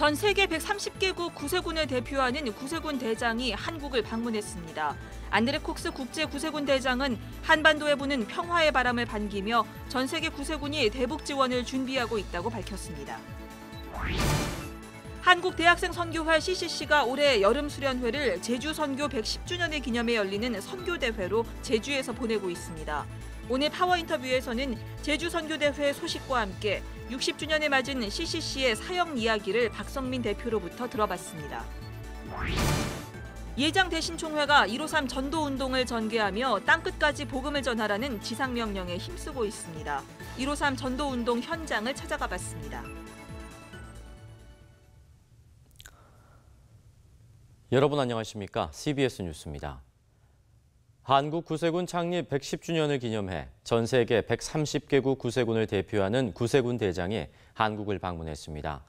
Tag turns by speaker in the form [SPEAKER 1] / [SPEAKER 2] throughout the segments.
[SPEAKER 1] 전 세계 130개국 구세군을 대표하는 구세군 대장이 한국을 방문했습니다. 안드레 콕스 국제 구세군 대장은 한반도에 부는 평화의 바람을 반기며 전 세계 구세군이 대북 지원을 준비하고 있다고 밝혔습니다. 한국 대학생 선교회 CCC가 올해 여름 수련회를 제주 선교 110주년을 기념해 열리는 선교대회로 제주에서 보내고 있습니다. 오늘 파워 인터뷰에서는 제주 선교대회 소식과 함께 60주년을 맞은 CCC의 사역 이야기를 박성민 대표로부터 들어봤습니다. 예장 대신총회가 153 전도운동을 전개하며 땅끝까지 복음을 전하라는 지상명령에 힘쓰고 있습니다. 153 전도운동 현장을 찾아가 봤습니다.
[SPEAKER 2] 여러분 안녕하십니까? CBS 뉴스입니다. 한국 구세군 창립 110주년을 기념해 전 세계 130개국 구세군을 대표하는 구세군 대장이 한국을 방문했습니다.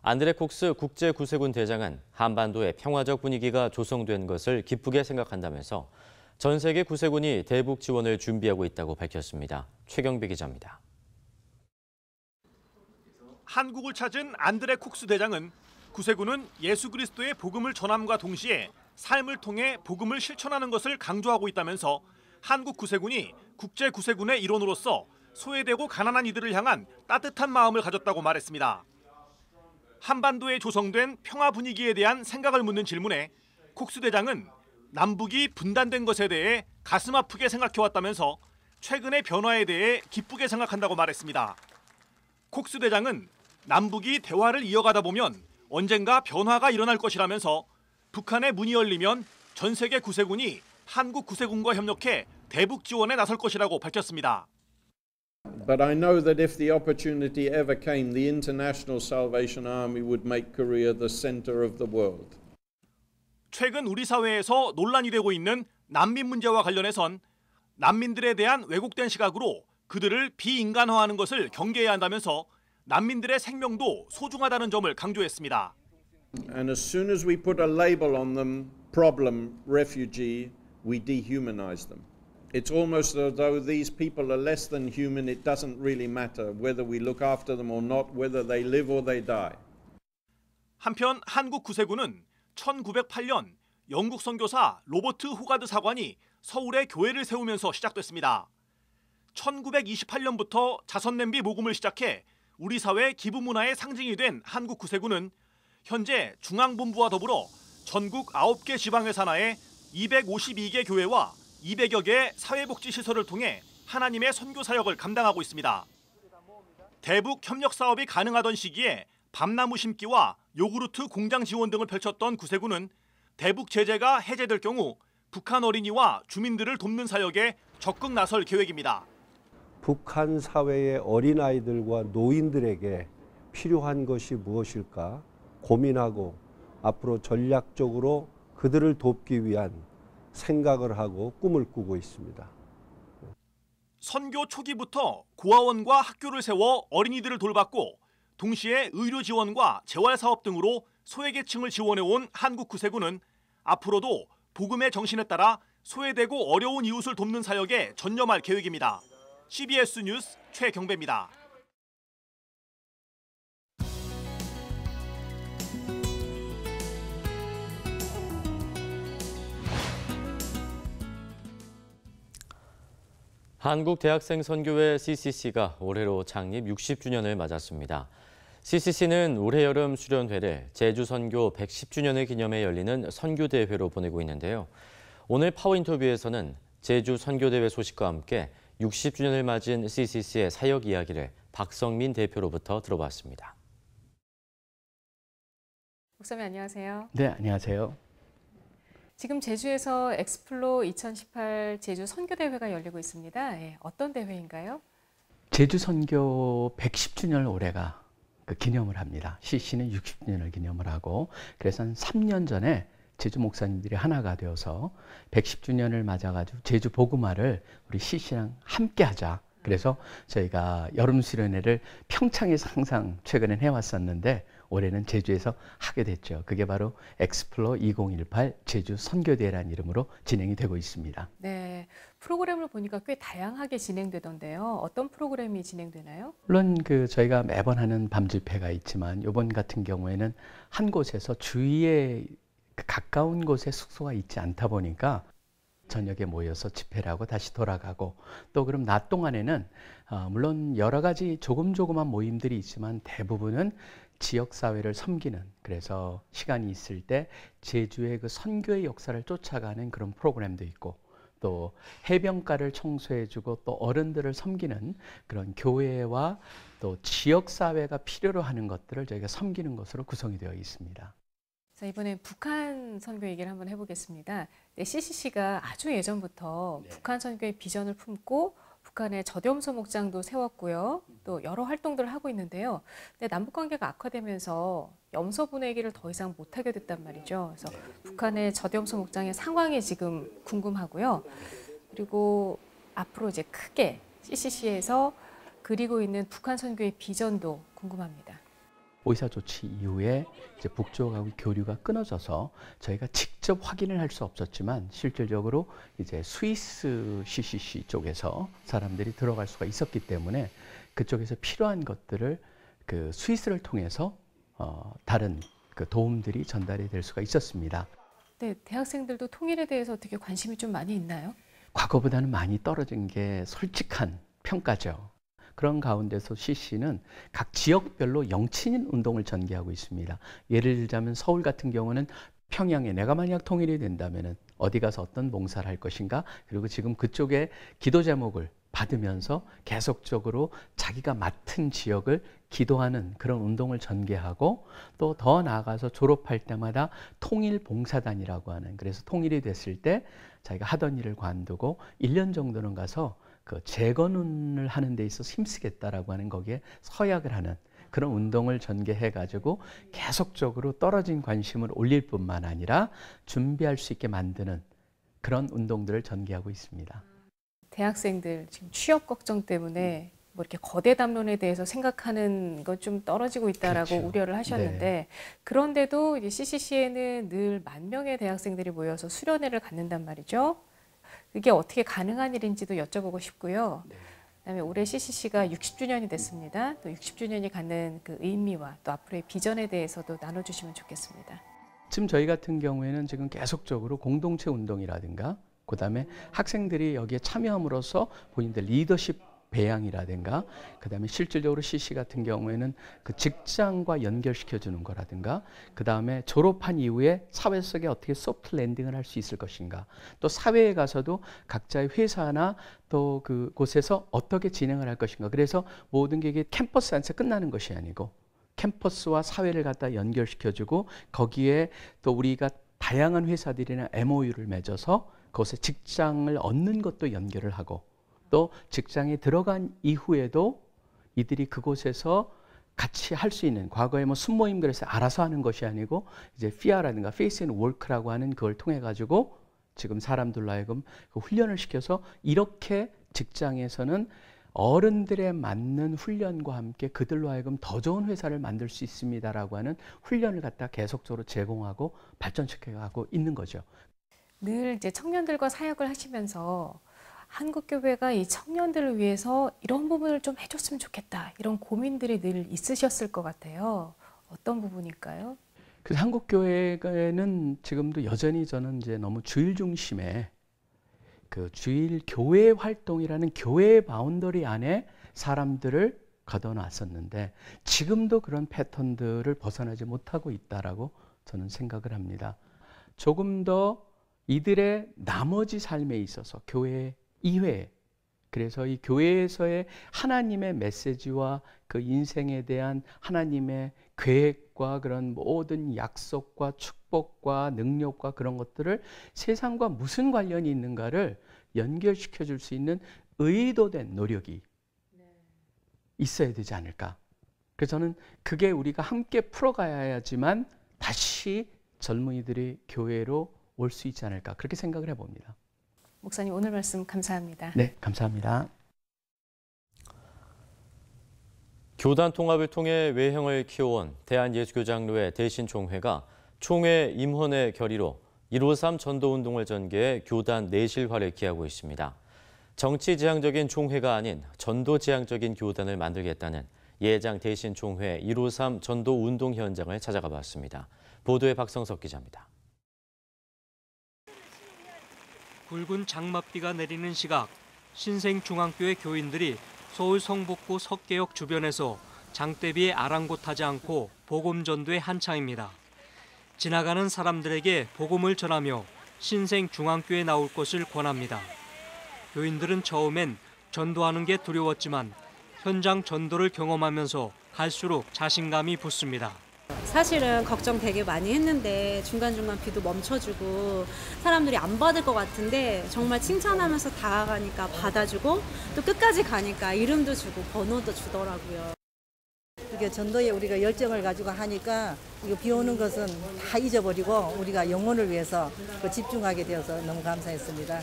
[SPEAKER 2] 안드레 콕스 국제 구세군 대장은 한반도의 평화적 분위기가 조성된 것을 기쁘게 생각한다면서 전 세계 구세군이 대북 지원을 준비하고 있다고 밝혔습니다. 최경배 기자입니다.
[SPEAKER 3] 한국을 찾은 안드레 콕스 대장은 구세군은 예수 그리스도의 복음을 전함과 동시에 삶을 통해 복음을 실천하는 것을 강조하고 있다면서 한국 구세군이 국제 구세군의 일원으로서 소외되고 가난한 이들을 향한 따뜻한 마음을 가졌다고 말했습니다. 한반도에 조성된 평화 분위기에 대한 생각을 묻는 질문에 콕스 대장은 남북이 분단된 것에 대해 가슴 아프게 생각해왔다면서 최근의 변화에 대해 기쁘게 생각한다고 말했습니다. 콕스 대장은 남북이 대화를 이어가다 보면 언젠가 변화가 일어날 것이라면서 북한의 문이 열리면 전 세계 구세군이 한국 구세군과 협력해 대북 지원에 나설 것이라고 밝혔습니다.
[SPEAKER 4] But I know that if the opportunity ever came, the International Salvation Army would make Korea the center of the world.
[SPEAKER 3] 최근 우리 사회에서 논란이 되고 있는 난민 문제와 관련해선 난민들에 대한 왜곡된 시각으로 그들을 비인간화하는 것을 경계해야 한다면서 난민들의 생명도 소중하다는 점을 강조했습니다.
[SPEAKER 4] And as soon as we put a label on them, problem refugee, we dehumanize them. It's almost as though these people are less than human. It doesn't really matter whether we look after them or not, whether they live or they die.
[SPEAKER 3] 한편 한국 구세군은 1908년 영국 선교사 로버트 호가드 사관이 서울에 교회를 세우면서 시작됐습니다. 1928년부터 자선냄비 모금을 시작해 우리 사회 기부 문화의 상징이 된 한국 구세군은 현재 중앙본부와 더불어 전국 9개 지방을 산하에 252개 교회와 200여 개 사회복지시설을 통해 하나님의 선교 사역을 감당하고 있습니다. 대북 협력 사업이 가능하던 시기에 밤나무 심기와 요구르트 공장 지원 등을 펼쳤던 구세군은 대북 제재가 해제될 경우 북한 어린이와 주민들을 돕는 사역에 적극 나설 계획입니다.
[SPEAKER 5] 북한 사회의 어린아이들과 노인들에게 필요한 것이 무엇일까 고민하고 앞으로 전략적으로 그들을 돕기 위한 생각을 하고 꿈을 꾸고 있습니다.
[SPEAKER 3] 선교 초기부터 고아원과 학교를 세워 어린이들을 돌봤고 동시에 의료 지원과 재활사업 등으로 소외계층을 지원해온 한국 구세군은 앞으로도 복음의 정신에 따라 소외되고 어려운 이웃을 돕는 사역에 전념할 계획입니다. CBS 뉴스 최경배입니다.
[SPEAKER 2] 한국 대학생 선교회 CCC가 올해로 창립 60주년을 맞았습니다. CCC는 올해 여름 수련회를 제주 선교 110주년을 기념해 열리는 선교대회로 보내고 있는데요. 오늘 파워 인터뷰에서는 제주 선교대회 소식과 함께 60주년을 맞은 CCC의 사역 이야기를 박성민 대표로부터 들어봤습니다.
[SPEAKER 6] 목사님 안녕하세요.
[SPEAKER 7] 네, 안녕하세요.
[SPEAKER 6] 지금 제주에서 엑스플로 2018 제주 선교대회가 열리고 있습니다. 어떤 대회인가요?
[SPEAKER 7] 제주 선교 110주년을 올해가 기념을 합니다. CC는 60주년을 기념을 하고 그래서 한 3년 전에 제주 목사님들이 하나가 되어서 110주년을 맞아가지고 제주 복음화를 우리 CC랑 함께 하자. 그래서 저희가 여름 수련회를 평창에서 항상 최근엔 해왔었는데 올해는 제주에서 하게 됐죠. 그게 바로 엑스플로 2018 제주 선교대회라는 이름으로 진행이 되고 있습니다.
[SPEAKER 6] 네, 프로그램을 보니까 꽤 다양하게 진행되던데요. 어떤 프로그램이 진행되나요?
[SPEAKER 7] 물론 저희가 매번 하는 밤 집회가 있지만 이번 같은 경우에는 한 곳에서 주위에 가까운 곳에 숙소가 있지 않다 보니까 저녁에 모여서 집회를 하고 다시 돌아가고 또 그럼 낮 동안에는 물론 여러 가지 조금조그만 모임들이 있지만 대부분은 지역사회를 섬기는, 그래서 시간이 있을 때 제주의 그 선교의 역사를 쫓아가는 그런 프로그램도 있고 또 해변가를 청소해주고 또 어른들을 섬기는 그런 교회와 또 지역사회가 필요로 하는 것들을 저희가 섬기는 것으로 구성이 되어 있습니다.
[SPEAKER 6] 자, 이번엔 북한 선교 얘기를 한번 해보겠습니다. 네, CCC가 아주 예전부터 북한 선교의 비전을 품고 북한의 저렴소 목장도 세웠고요. 또 여러 활동들을 하고 있는데요. 근데 남북관계가 악화되면서 염소 보내기를 더 이상 못하게 됐단 말이죠. 그래서 북한의 저렴소 목장의 상황이 지금 궁금하고요. 그리고 앞으로 이제 크게 CCC에서 그리고 있는 북한 선교의 비전도 궁금합니다.
[SPEAKER 7] 의사 조치 이후에 이제 북쪽하고 교류가 끊어져서 저희가 직접 확인을 할 수 없었지만 실질적으로 이제 스위스 CCC 쪽에서 사람들이 들어갈 수가 있었기 때문에 그쪽에서 필요한 것들을 그 스위스를 통해서 다른 그 도움들이 전달이 될 수가 있었습니다.
[SPEAKER 6] 네, 대학생들도 통일에 대해서 되게 관심이 좀 많이 있나요?
[SPEAKER 7] 과거보다는 많이 떨어진 게 솔직한 평가죠. 그런 가운데서 CC는 각 지역별로 영친인 운동을 전개하고 있습니다. 예를 들자면 서울 같은 경우는 평양에 내가 만약 통일이 된다면 어디 가서 어떤 봉사를 할 것인가, 그리고 지금 그쪽에 기도 제목을 받으면서 계속적으로 자기가 맡은 지역을 기도하는 그런 운동을 전개하고 또 더 나아가서 졸업할 때마다 통일봉사단이라고 하는, 그래서 통일이 됐을 때 자기가 하던 일을 관두고 1년 정도는 가서 그 재건운을 하는 데 있어서 힘쓰겠다라고 하는 거기에 서약을 하는 그런 운동을 전개해가지고 계속적으로 떨어진 관심을 올릴 뿐만 아니라 준비할 수 있게 만드는 그런 운동들을 전개하고 있습니다.
[SPEAKER 6] 대학생들 지금 취업 걱정 때문에 뭐 이렇게 거대 담론에 대해서 생각하는 것 좀 떨어지고 있다라고
[SPEAKER 7] 그렇죠.
[SPEAKER 6] 우려를 하셨는데
[SPEAKER 7] 네.
[SPEAKER 6] 그런데도 이제 CCC에는 늘 10,000명의 대학생들이 모여서 수련회를 갖는단 말이죠. 그게 어떻게 가능한 일인지도 여쭤보고 싶고요. 그다음에 올해 CCC가 60주년이 됐습니다. 또 60주년이 갖는 그 의미와 또 앞으로의 비전에 대해서도 나눠주시면 좋겠습니다.
[SPEAKER 7] 지금 저희 같은 경우에는 지금 계속적으로 공동체 운동이라든가 그다음에 학생들이 여기에 참여함으로써 본인들 리더십 배양이라든가 그다음에 실질적으로 CC 같은 경우에는 그 직장과 연결시켜주는 거라든가 그다음에 졸업한 이후에 사회 속에 어떻게 소프트 랜딩을 할 수 있을 것인가, 또 사회에 가서도 각자의 회사나 또 그곳에서 어떻게 진행을 할 것인가. 그래서 모든 게 이게 캠퍼스 안에서 끝나는 것이 아니고 캠퍼스와 사회를 갖다 연결시켜주고 거기에 또 우리가 다양한 회사들이나 MOU를 맺어서 그곳에 직장을 얻는 것도 연결을 하고 또 직장에 들어간 이후에도 이들이 그곳에서 같이 할 수 있는, 과거에 뭐 순모임 그래서 알아서 하는 것이 아니고 이제 FIA라든가 Face and Work라고 하는 그걸 통해 가지고 지금 사람들로 하여금 그 훈련을 시켜서 이렇게 직장에서는 어른들에 맞는 훈련과 함께 그들로 하여금 더 좋은 회사를 만들 수 있습니다라고 하는 훈련을 갖다 계속적으로 제공하고 발전시켜가고 있는 거죠.
[SPEAKER 6] 늘 이제 청년들과 사역을 하시면서 한국교회가 이 청년들을 위해서 이런 부분을 좀 해줬으면 좋겠다, 이런 고민들이 늘 있으셨을 것 같아요. 어떤 부분일까요?
[SPEAKER 7] 그래서 한국교회는 지금도 여전히 저는 이제 너무 주일 중심의 그 주일 교회 활동이라는 교회의 바운더리 안에 사람들을 가둬놨었는데 지금도 그런 패턴들을 벗어나지 못하고 있다라고 저는 생각을 합니다. 조금 더 이들의 나머지 삶에 있어서 교회 이외에, 그래서 이 교회에서의 하나님의 메시지와 그 인생에 대한 하나님의 계획과 그런 모든 약속과 축복과 능력과 그런 것들을 세상과 무슨 관련이 있는가를 연결시켜 줄 수 있는 의도된 노력이 있어야 되지 않을까. 그래서 저는 그게 우리가 함께 풀어가야지만 다시 젊은이들이 교회로 올 수 있지 않을까, 그렇게 생각을 해봅니다.
[SPEAKER 6] 목사님 오늘 말씀 감사합니다.
[SPEAKER 7] 네, 감사합니다.
[SPEAKER 2] 교단 통합을 통해 외형을 키워온 대한예수교장로회 대신총회가 총회 임헌의 결의로 153 전도운동을 전개해 교단 내실화를 기하고 있습니다. 정치지향적인 총회가 아닌 전도지향적인 교단을 만들겠다는 예장 대신총회 153 전도운동 현장을 찾아가 봤습니다. 보도에 박성석 기자입니다.
[SPEAKER 8] 굵은 장맛비가 내리는 시각, 신생중앙교회 교인들이 서울 성북구 석계역 주변에서 장대비에 아랑곳하지 않고 복음 전도에 한창입니다. 지나가는 사람들에게 복음을 전하며 신생중앙교회에 나올 것을 권합니다. 교인들은 처음엔 전도하는 게 두려웠지만 현장 전도를 경험하면서 갈수록 자신감이 붙습니다.
[SPEAKER 9] 사실은 걱정 되게 많이 했는데 중간중간 비도 멈춰주고 사람들이 안 받을 것 같은데 정말 칭찬하면서 다가가니까 받아주고 또 끝까지 가니까 이름도 주고 번호도 주더라고요.
[SPEAKER 10] 이게 전도에 우리가 열정을 가지고 하니까 이거 비 오는 것은 다 잊어버리고 우리가 영혼을 위해서 집중하게 되어서 너무 감사했습니다.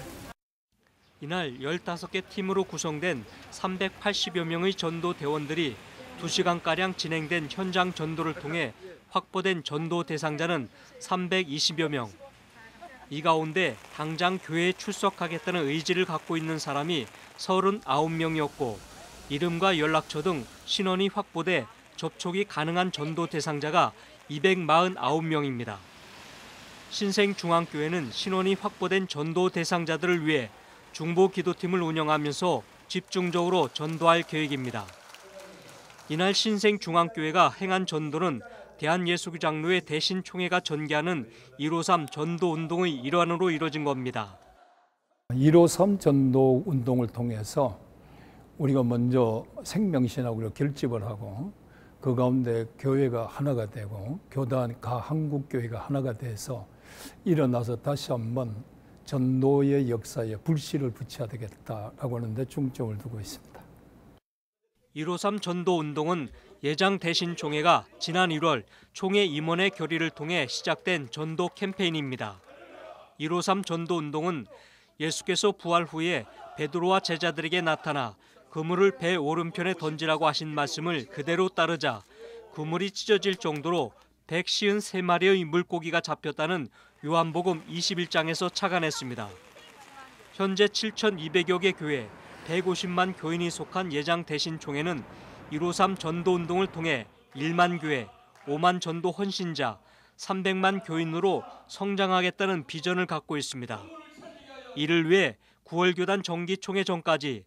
[SPEAKER 8] 이날 15개 팀으로 구성된 380여 명의 전도 대원들이 2시간가량 진행된 현장 전도를 통해 확보된 전도 대상자는 320여 명. 이 가운데 당장 교회에 출석하겠다는 의지를 갖고 있는 사람이 39명이었고 이름과 연락처 등 신원이 확보돼 접촉이 가능한 전도 대상자가 249명입니다. 신생중앙교회는 신원이 확보된 전도 대상자들을 위해 중보기도팀을 운영하면서 집중적으로 전도할 계획입니다. 이날 신생중앙교회가 행한 전도는 대한예수교장로회 대신총회가 전개하는 153 전도운동의 일환으로 이뤄진 겁니다.
[SPEAKER 11] 153 전도운동을 통해서 우리가 먼저 생명신학으로 결집을 하고 그 가운데 교회가 하나가 되고 교단 한국교회가 하나가 돼서 일어나서 다시 한번 전도의 역사에 불씨를 붙여야 되겠다라고 하는데 중점을 두고 있습니다.
[SPEAKER 8] 153 전도운동은 예장 대신총회가 지난 1월 총회 임원의 결의를 통해 시작된 전도 캠페인입니다. 153 전도운동은 예수께서 부활 후에 베드로와 제자들에게 나타나 그물을 배 오른편에 던지라고 하신 말씀을 그대로 따르자 그물이 찢어질 정도로 153마리의 물고기가 잡혔다는 요한복음 21장에서 착안했습니다. 현재 7,200여 개 교회, 150만 교인이 속한 예장 대신총회는 153 전도운동을 통해 1만 교회, 5만 전도 헌신자, 300만 교인으로 성장하겠다는 비전을 갖고 있습니다. 이를 위해 9월 교단 정기총회 전까지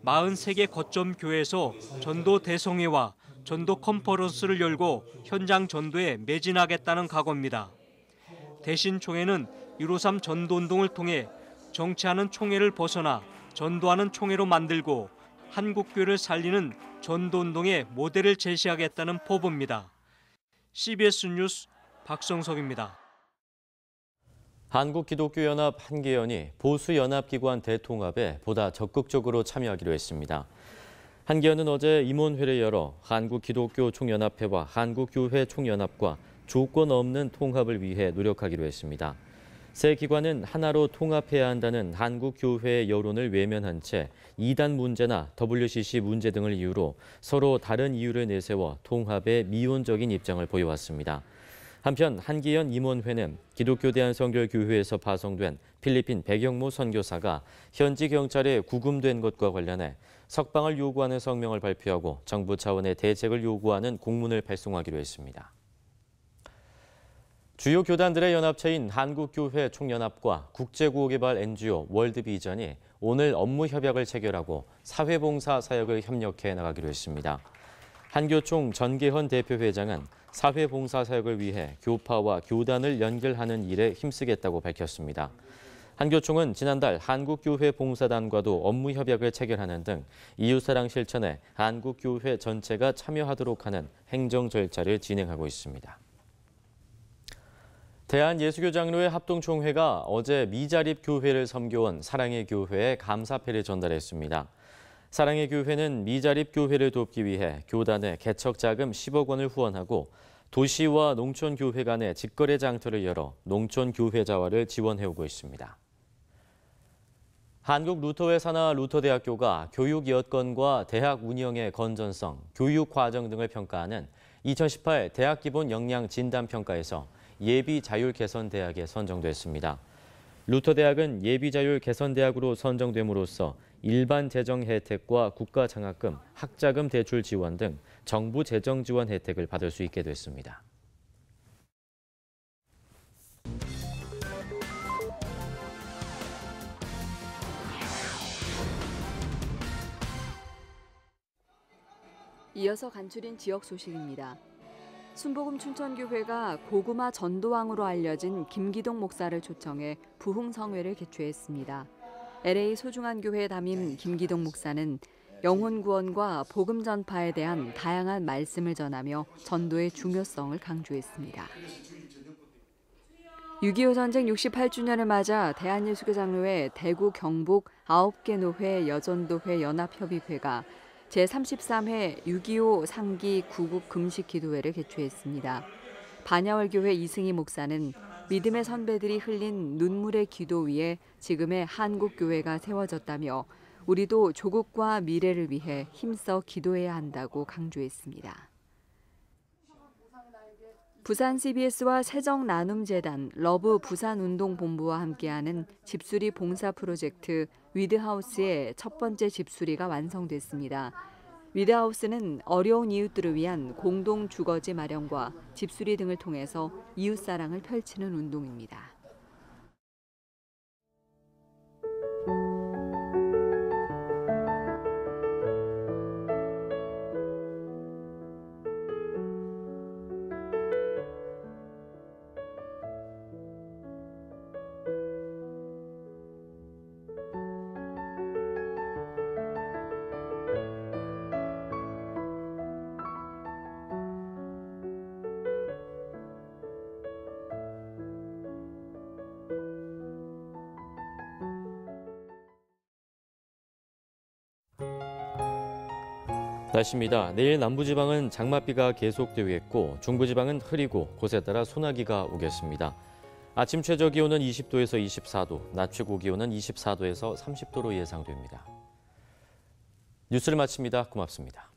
[SPEAKER 8] 43개 거점 교회에서 전도 대성회와 전도 컨퍼런스를 열고 현장 전도에 매진하겠다는 각오입니다. 대신총회는 153 전도운동을 통해 정치하는 총회를 벗어나 전도하는 총회로 만들고 한국교회를 살리는 전도운동의 모델을 제시하겠다는 포부입니다. CBS 뉴스 박성석입니다.
[SPEAKER 2] 한국기독교연합 한계연이 보수연합기관 대통합에 보다 적극적으로 참여하기로 했습니다. 한계연은 어제 임원회를 열어 한국기독교총연합회와 한국교회 총연합과 조건 없는 통합을 위해 노력하기로 했습니다. 세 기관은 하나로 통합해야 한다는 한국교회의 여론을 외면한 채 이단 문제나 WCC 문제 등을 이유로 서로 다른 이유를 내세워 통합에 미온적인 입장을 보여왔습니다. 한편 한기연 임원회는 기독교 대한성결교회에서 파송된 필리핀 백영모 선교사가 현지 경찰에 구금된 것과 관련해 석방을 요구하는 성명을 발표하고 정부 차원의 대책을 요구하는 공문을 발송하기로 했습니다. 주요 교단들의 연합체인 한국교회 총연합과 국제구호개발 NGO 월드비전이 오늘 업무 협약을 체결하고 사회봉사 사역을 협력해 나가기로 했습니다. 한교총 전계헌 대표회장은 사회봉사 사역을 위해 교파와 교단을 연결하는 일에 힘쓰겠다고 밝혔습니다. 한교총은 지난달 한국교회 봉사단과도 업무 협약을 체결하는 등 이웃사랑 실천에 한국교회 전체가 참여하도록 하는 행정 절차를 진행하고 있습니다. 대한예수교장로회 합동총회가 어제 미자립 교회를 섬겨온 사랑의 교회에 감사패를 전달했습니다. 사랑의 교회는 미자립 교회를 돕기 위해 교단에 개척 자금 10억 원을 후원하고 도시와 농촌교회 간의 직거래 장터를 열어 농촌교회 자활을 지원해오고 있습니다. 한국 루터회 산하 루터대학교가 교육 여건과 대학 운영의 건전성, 교육 과정 등을 평가하는 2018 대학 기본 역량 진단 평가에서 예비 자율 개선 대학에 선정됐습니다. 루터대학은 예비 자율 개선 대학으로 선정됨으로써 일반 재정 혜택과 국가 장학금, 학자금 대출 지원 등 정부 재정 지원 혜택을 받을 수 있게 됐습니다.
[SPEAKER 12] 이어서 간추린 지역 소식입니다. 순복음 춘천교회가 고구마 전도왕으로 알려진 김기동 목사를 초청해 부흥성회를 개최했습니다. LA 소중한 교회 담임 김기동 목사는 영혼 구원과 복음 전파에 대한 다양한 말씀을 전하며 전도의 중요성을 강조했습니다. 6.25 전쟁 68주년을 맞아 대한예수교장로회 대구 경북 9개 노회 여전도회 연합협의회가 제33회 6.25 상기 구국 금식 기도회를 개최했습니다. 반야월교회 이승희 목사는 믿음의 선배들이 흘린 눈물의 기도 위에 지금의 한국교회가 세워졌다며 우리도 조국과 미래를 위해 힘써 기도해야 한다고 강조했습니다. 부산 CBS와 세정나눔재단, 러브 부산운동본부와 함께하는 집수리 봉사 프로젝트 위드하우스의 첫 번째 집수리가 완성됐습니다. 위드하우스는 어려운 이웃들을 위한 공동 주거지 마련과 집수리 등을 통해서 이웃사랑을 펼치는 운동입니다.
[SPEAKER 2] 날씨입니다. 내일 남부지방은 장맛비가 계속되겠고 중부지방은 흐리고 곳에 따라 소나기가 오겠습니다. 아침 최저 기온은 20도에서 24도, 낮 최고 기온은 24도에서 30도로 예상됩니다. 뉴스를 마칩니다. 고맙습니다.